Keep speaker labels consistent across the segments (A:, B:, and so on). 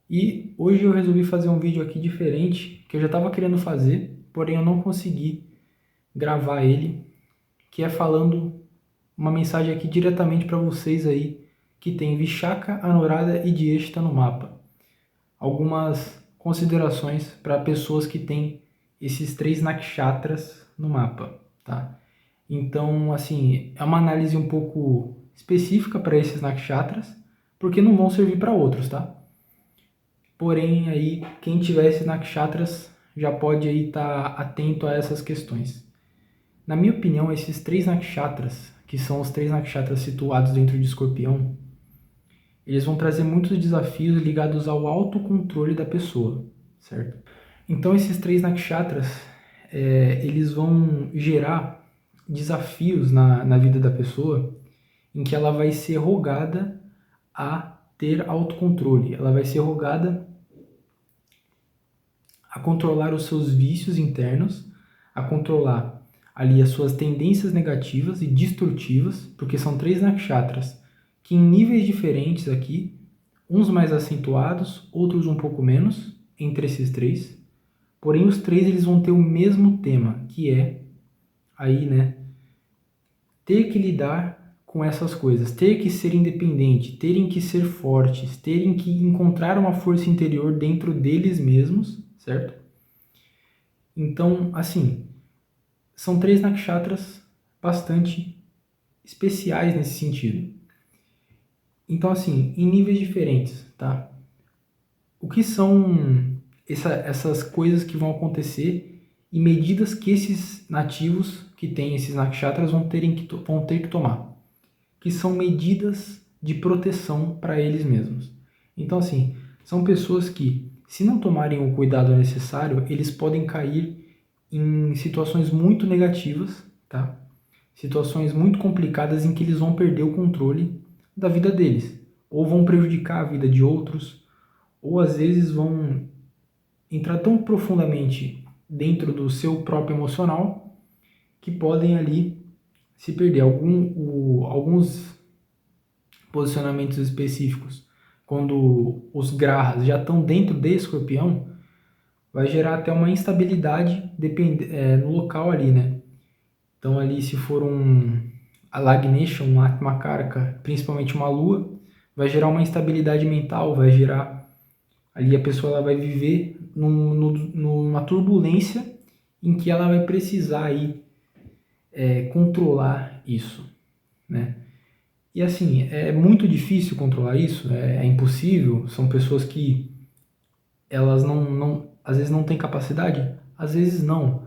A: E hoje eu resolvi fazer um vídeo aqui diferente, que eu já estava querendo fazer, porém eu não consegui gravar ele, que é falando uma mensagem aqui diretamente para vocês aí que tem Vishaka, Anuradha e Jyeshta no mapa. Algumas considerações para pessoas que têm esses 3 nakshatras no mapa, tá? Então, assim, é uma análise um pouco específica para esses nakshatras, porque não vão servir para outros, tá? Porém, aí, quem tiver esses nakshatras já pode aí estar atento a essas questões. Na minha opinião, esses 3 nakshatras, que são os 3 nakshatras situados dentro de Escorpião, eles vão trazer muitos desafios ligados ao autocontrole da pessoa, certo? Então, esses 3 nakshatras, eles vão gerar desafios na vida da pessoa em que ela vai ser rogada a ter autocontrole, ela vai ser rogada a controlar os seus vícios internos, a controlar ali as suas tendências negativas e destrutivas, porque são 3 nakshatras que em níveis diferentes aqui, uns mais acentuados, outros um pouco menos, entre esses 3, porém os 3 eles vão ter o mesmo tema, que é aí, né, ter que lidar com essas coisas, ter que ser independente, terem que ser fortes, terem que encontrar uma força interior dentro deles mesmos, certo? Então, assim, são 3 nakshatras bastante especiais nesse sentido. Então, assim, em níveis diferentes, tá? O que são essas coisas que vão acontecer e medidas que esses nativos que têm esses nakshatras vão ter que tomar? Que são medidas de proteção para eles mesmos. Então, assim, são pessoas que, se não tomarem o cuidado necessário, eles podem cair em situações muito negativas, tá? Situações muito complicadas em que eles vão perder o controle da vida deles, ou vão prejudicar a vida de outros, ou às vezes vão entrar tão profundamente dentro do seu próprio emocional que podem ali se perder. Alguns posicionamentos específicos, quando os grahas já estão dentro de Escorpião, vai gerar até uma instabilidade no local ali, né? Então ali se for a Lagnesha, um Atmakaraka, principalmente uma lua, vai gerar uma instabilidade mental, vai gerar ali a pessoa ela vai viver numa turbulência em que ela vai precisar aí controlar isso, né? E assim, é muito difícil controlar isso, é impossível, são pessoas que elas às vezes não têm capacidade, às vezes não.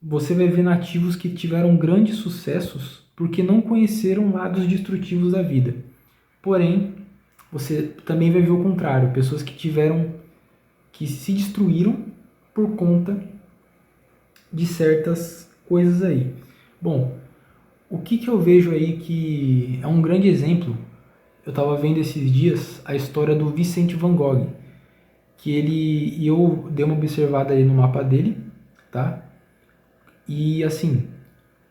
A: Você vai ver nativos que tiveram grandes sucessos porque não conheceram lados destrutivos da vida. Porém, você também vai ver o contrário, pessoas que se destruíram por conta de certas coisas aí. Bom, o que eu vejo aí que é um grande exemplo, eu estava vendo esses dias a história do Vincent Van Gogh, e eu dei uma observada aí no mapa dele, tá? E assim,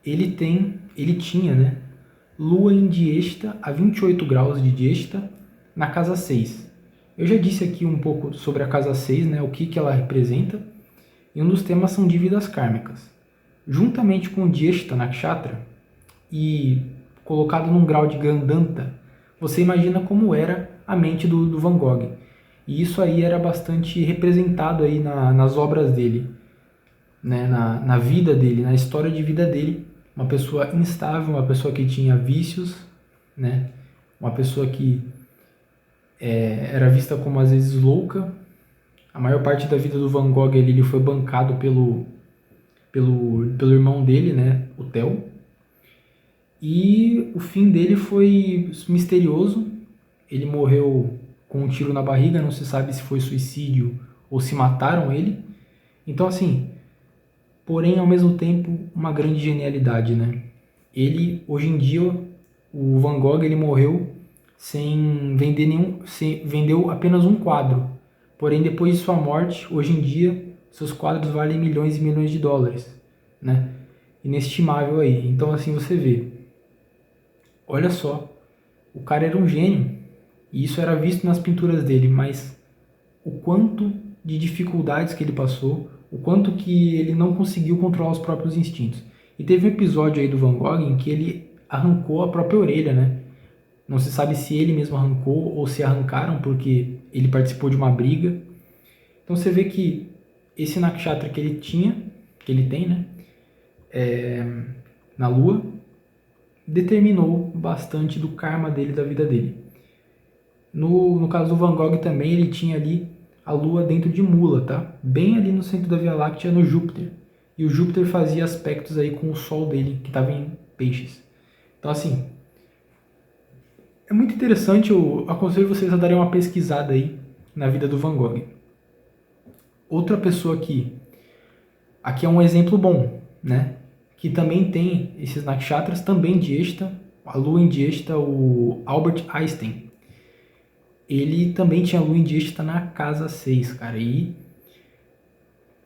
A: ele tinha, né, Lua em Jyeshta a 28 graus de Jyeshta na casa 6. Eu já disse aqui um pouco sobre a casa 6, né, o que ela representa, e um dos temas são dívidas kármicas. Juntamente com Jyeshta Nakshatra e colocado num grau de Gandanta, você imagina como era a mente do Van Gogh. E isso aí era bastante representado aí nas obras dele, né, na vida dele, na história de vida dele. Uma pessoa instável, uma pessoa que tinha vícios, né, uma pessoa que era vista como às vezes louca. A maior parte da vida do Van Gogh ele foi bancado pelo irmão dele, né, o Theo. E o fim dele foi misterioso. Ele morreu com um tiro na barriga, não se sabe se foi suicídio ou se mataram ele. Então, assim, porém, ao mesmo tempo, uma grande genialidade, né? Ele, hoje em dia, o Van Gogh, ele morreu sem vender vendeu apenas um quadro. Porém, depois de sua morte, hoje em dia, seus quadros valem milhões e milhões de dólares, né? Inestimável aí. Então, assim, você vê, olha só, o cara era um gênio, e isso era visto nas pinturas dele, mas o quanto de dificuldades que ele passou, o quanto que ele não conseguiu controlar os próprios instintos. E teve um episódio aí do Van Gogh em que ele arrancou a própria orelha, né? Não se sabe se ele mesmo arrancou ou se arrancaram porque ele participou de uma briga. Então você vê que esse nakshatra que ele tinha, que ele tem, né? Na Lua, determinou bastante do karma dele, da vida dele. No caso do Van Gogh também, ele tinha ali a Lua dentro de Mula, tá? Bem ali no centro da Via Láctea, no Júpiter. E o Júpiter fazia aspectos aí com o Sol dele, que estava em Peixes. Então, assim, é muito interessante, eu aconselho vocês a darem uma pesquisada aí na vida do Van Gogh. Outra pessoa aqui é um exemplo bom, né? Que também tem esses nakshatras, também Jyeshta, a Lua em Jyeshta, o Albert Einstein. Ele também tinha a Lua em Jyeshta na casa 6, cara. E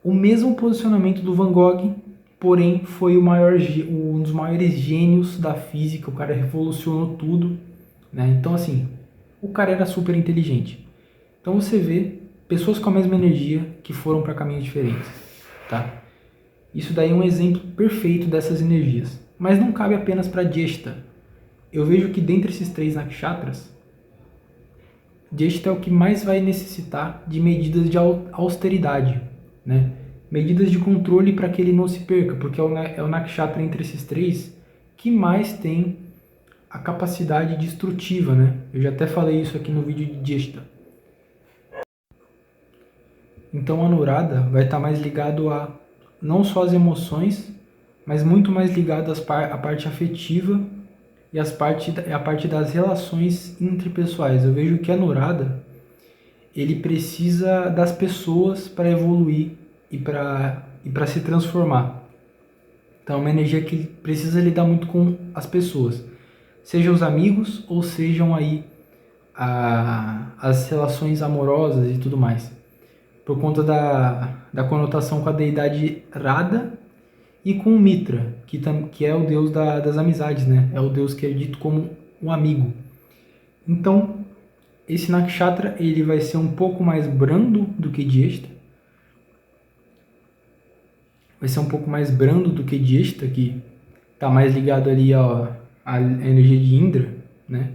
A: o mesmo posicionamento do Van Gogh, porém foi um dos maiores gênios da física. O cara revolucionou tudo, né? Então, assim, o cara era super inteligente. Então você vê pessoas com a mesma energia que foram para caminhos diferentes, tá? Isso daí é um exemplo perfeito dessas energias. Mas não cabe apenas para Jyeshta. Eu vejo que dentre esses 3 nakshatras, Jyeshta é o que mais vai necessitar de medidas de austeridade, né? Medidas de controle para que ele não se perca, porque é o nakshatra entre esses 3 que mais tem a capacidade destrutiva, né? Eu já até falei isso aqui no vídeo de Jyeshta. Então Anuradha vai estar mais ligado a não só as emoções, mas muito mais ligado à parte afetiva e a parte das relações interpessoais. Eu vejo que Anuradha, ele precisa das pessoas para evoluir e para se transformar. Então é uma energia que precisa lidar muito com as pessoas, sejam os amigos ou sejam aí as relações amorosas e tudo mais, por conta da conotação com a deidade Radha e com o Mitra, que é o deus das amizades, né? É o deus que é dito como um amigo. Então, esse nakshatra ele vai ser um pouco mais brando do que Jyeshta. Vai ser um pouco mais brando do que Jyeshta, que está mais ligado ali à energia de Indra, né?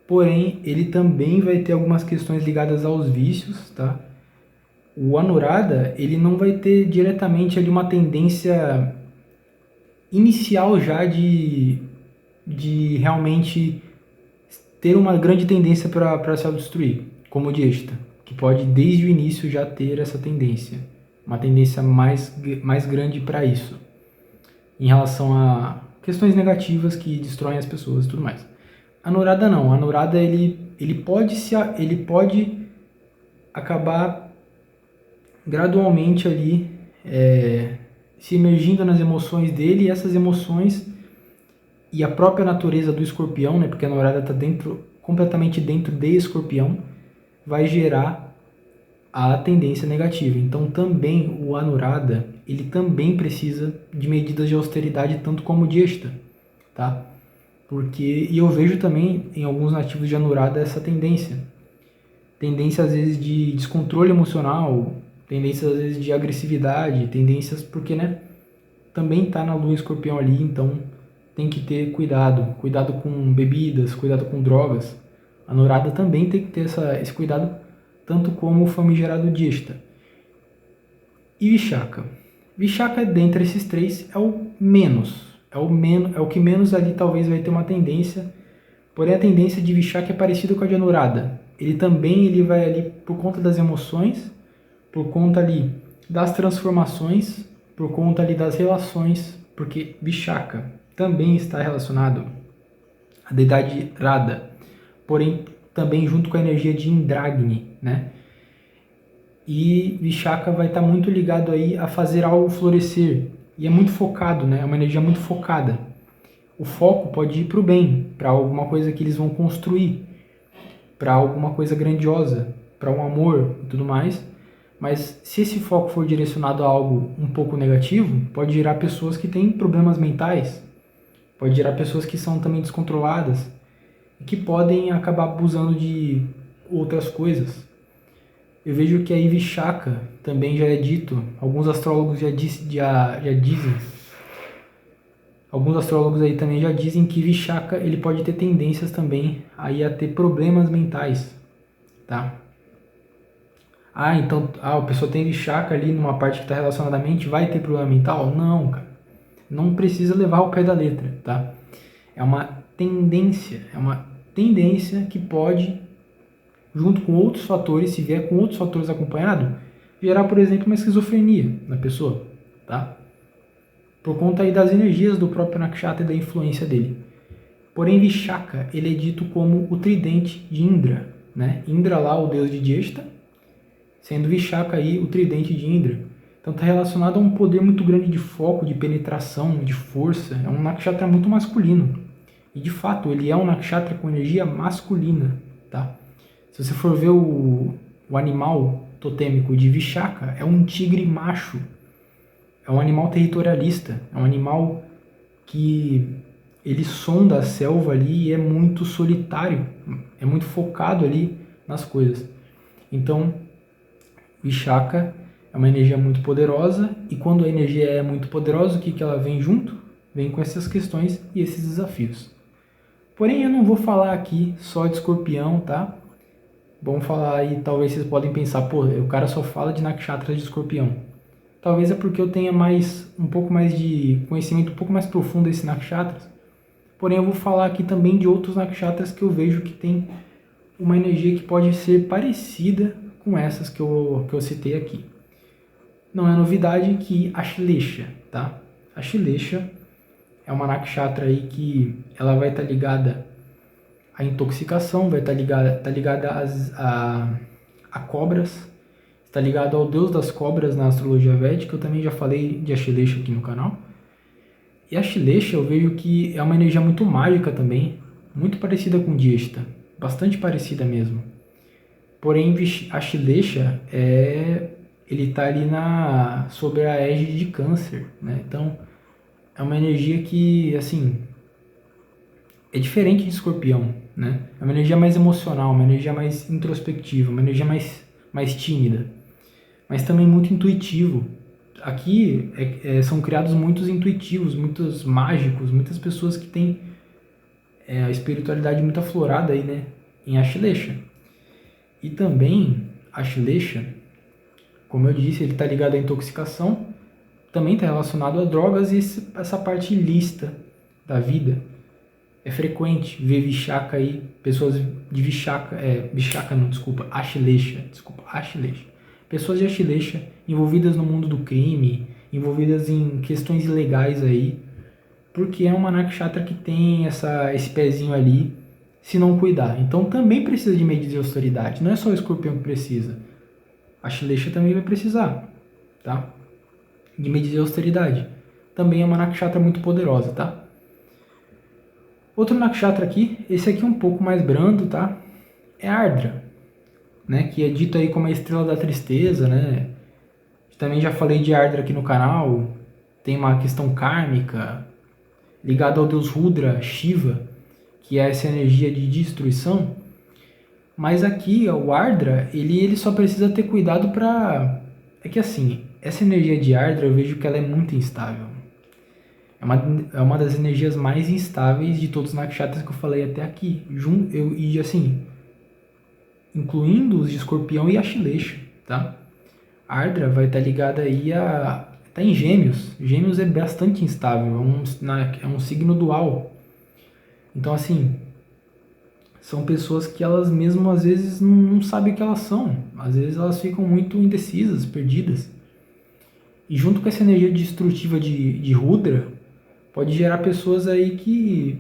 A: Porém, ele também vai ter algumas questões ligadas aos vícios, tá? O Anuradha, ele não vai ter diretamente ali uma tendência inicial já de realmente ter uma grande tendência para se autodestruir, como o Jyeshta, que pode desde o início já ter essa tendência, uma tendência mais grande para isso, em relação a questões negativas que destroem as pessoas e tudo mais. Anuradha não, Anuradha ele pode acabar gradualmente ali se emergindo nas emoções dele, e essas emoções e a própria natureza do escorpião, né, porque a Anuradha está completamente dentro de escorpião, vai gerar a tendência negativa. Então também o Anuradha, ele também precisa de medidas de austeridade, tanto como o Jyeshta, tá? E eu vejo também em alguns nativos de Anuradha essa tendência às vezes de descontrole emocional, tendências às vezes de agressividade, tendências porque, né, também está na lua escorpião ali, então tem que ter cuidado com bebidas, cuidado com drogas. A Anuradha também tem que ter esse cuidado, tanto como o famigerado Jyeshta. E Vishaka. Vishaka, dentre esses 3, é o menos. É o que menos ali talvez vai ter uma tendência. Porém, a tendência de Vishaka é parecida com a de Anuradha. Ele vai ali por conta das emoções, por conta ali das transformações, por conta ali das relações, porque Vishaka também está relacionado à deidade Radha, porém também junto com a energia de Indragni, né? E Vishaka vai estar muito ligado aí a fazer algo florescer, e é muito focado, né? É uma energia muito focada. O foco pode ir para o bem, para alguma coisa que eles vão construir, para alguma coisa grandiosa, para um amor e tudo mais. Mas se esse foco for direcionado a algo um pouco negativo, pode gerar pessoas que têm problemas mentais, pode gerar pessoas que são também descontroladas e que podem acabar abusando de outras coisas, eu vejo que a Vishaka também já é dito, alguns astrólogos já dizem, alguns astrólogos aí também já dizem que Vishaka ele pode ter tendências também aí a ter problemas mentais, tá? Então a pessoa tem Vishaka ali numa parte que está relacionada à mente, vai ter problema mental? Não, cara. Não precisa levar ao pé da letra, tá? É uma tendência que pode, junto com outros fatores, se vier com outros fatores acompanhado, gerar, por exemplo, uma esquizofrenia na pessoa, tá? Por conta aí das energias do próprio Nakshatra e da influência dele. Porém, Vishaka, ele é dito como o tridente de Indra, né? Indra lá, o deus de Jyeshta, sendo Vishaka aí o tridente de Indra. Então está relacionado a um poder muito grande de foco, de penetração, de força. É um nakshatra muito masculino. E de fato, ele é um nakshatra com energia masculina, tá? Se você for ver o animal totêmico de Vishaka, é um tigre macho. É um animal territorialista. É um animal que ele sonda a selva ali e é muito solitário. É muito focado ali nas coisas. Então, Vishaka é uma energia muito poderosa, e quando a energia é muito poderosa, o que ela vem junto? Vem com essas questões e esses desafios. Porém, eu não vou falar aqui só de escorpião, tá? Vamos falar aí, talvez vocês podem pensar, pô, o cara só fala de nakshatras de escorpião. Talvez é porque eu tenha um pouco mais de conhecimento, um pouco mais profundo desses nakshatras. Porém, eu vou falar aqui também de outros nakshatras que eu vejo que tem uma energia que pode ser parecida com essas que eu citei aqui. Não é novidade que a Shlesha, tá? A Shlesha é uma nakshatra aí que ela vai estar ligada à intoxicação, vai estar ligada a cobras, está ligada ao deus das cobras na astrologia védica. Eu também já falei de Shlesha aqui no canal. E a Shlesha eu vejo que é uma energia muito mágica também, muito parecida com Jyeshta, bastante parecida mesmo. Porém, a Shlesha ele está ali sobre a égide de Câncer, né? Então, é uma energia que, assim, é diferente de Escorpião, né? É uma energia mais emocional, uma energia mais introspectiva, uma energia mais tímida, mas também muito intuitivo. Aqui são criados muitos intuitivos, muitos mágicos, muitas pessoas que têm a espiritualidade muito aflorada aí, né? Em Ashlesha. E também, Ashlesha, como eu disse, ele está ligado à intoxicação, também está relacionado a drogas e essa parte ilícita da vida. É frequente ver Vishaka aí, pessoas de Vishaka, Ashlesha. Pessoas de Ashlesha envolvidas no mundo do crime, envolvidas em questões ilegais aí, porque é uma nakshatra que tem esse pezinho ali, se não cuidar. Então também precisa de medidas de austeridade, não é só o escorpião que precisa. A Shlesha também vai precisar, tá? De medidas de austeridade. Também é uma nakshatra muito poderosa, tá? Outro nakshatra aqui, esse aqui é um pouco mais brando, tá? É Ardra, né? Que é dito aí como a estrela da tristeza, né? Também já falei de Ardra aqui no canal. Tem uma questão kármica ligada ao deus Rudra, Shiva, que é essa energia de destruição. Mas aqui, o Ardra, ele só precisa ter cuidado para... É que assim, essa energia de Ardra eu vejo que ela é muito instável. É uma das energias mais instáveis de todos os nakshatras que eu falei até aqui. E assim, incluindo os de Escorpião e a Shlesha, tá? Ardra vai estar ligada aí tá em Gêmeos. Gêmeos é bastante instável, é um signo dual. Então assim, são pessoas que elas mesmo às vezes não sabem o que elas são. Às vezes elas ficam muito indecisas, perdidas. E junto com essa energia destrutiva de Rudra, pode gerar pessoas aí que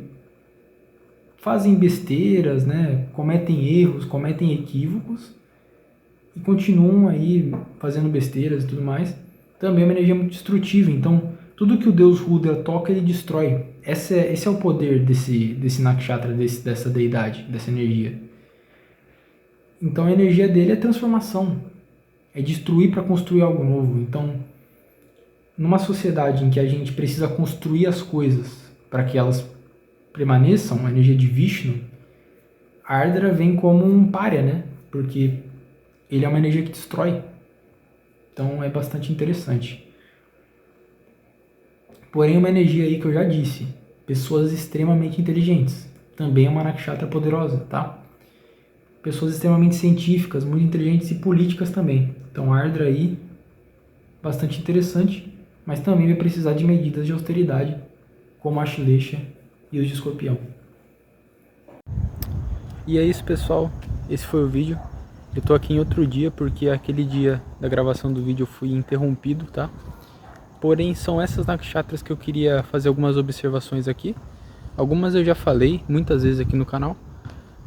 A: fazem besteiras, né? Cometem erros, cometem equívocos e continuam aí fazendo besteiras e tudo mais. Também é uma energia muito destrutiva. Então, tudo que o deus Rudra toca, ele destrói. Esse é o poder desse nakshatra, dessa deidade, dessa energia. Então, a energia dele é transformação. É destruir para construir algo novo. Então, numa sociedade em que a gente precisa construir as coisas para que elas permaneçam, a energia de Vishnu, a Ardra vem como um pária, né? Porque ele é uma energia que destrói. Então é bastante interessante. Porém, uma energia aí que eu já disse, pessoas extremamente inteligentes, também é uma nakshatra poderosa, tá? Pessoas extremamente científicas, muito inteligentes e políticas também. Então, Ardra aí, bastante interessante, mas também vai precisar de medidas de austeridade, como a Ashlesha e os de Escorpião. E é isso, pessoal. Esse foi o vídeo. Eu tô aqui em outro dia porque aquele dia da gravação do vídeo eu fui interrompido, tá? Porém, são essas nakshatras que eu queria fazer algumas observações aqui. Algumas eu já falei muitas vezes aqui no canal,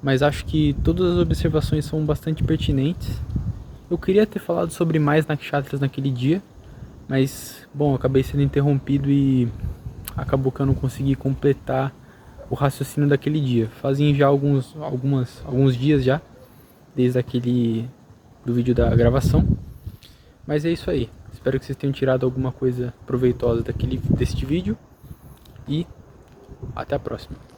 A: mas acho que todas as observações são bastante pertinentes. Eu queria ter falado sobre mais nakshatras naquele dia, mas, bom, eu acabei sendo interrompido e acabou que eu não consegui completar o raciocínio daquele dia. Fazem já alguns dias já, desde aquele do vídeo da gravação. Mas é isso aí. Espero que vocês tenham tirado alguma coisa proveitosa deste vídeo. E até a próxima.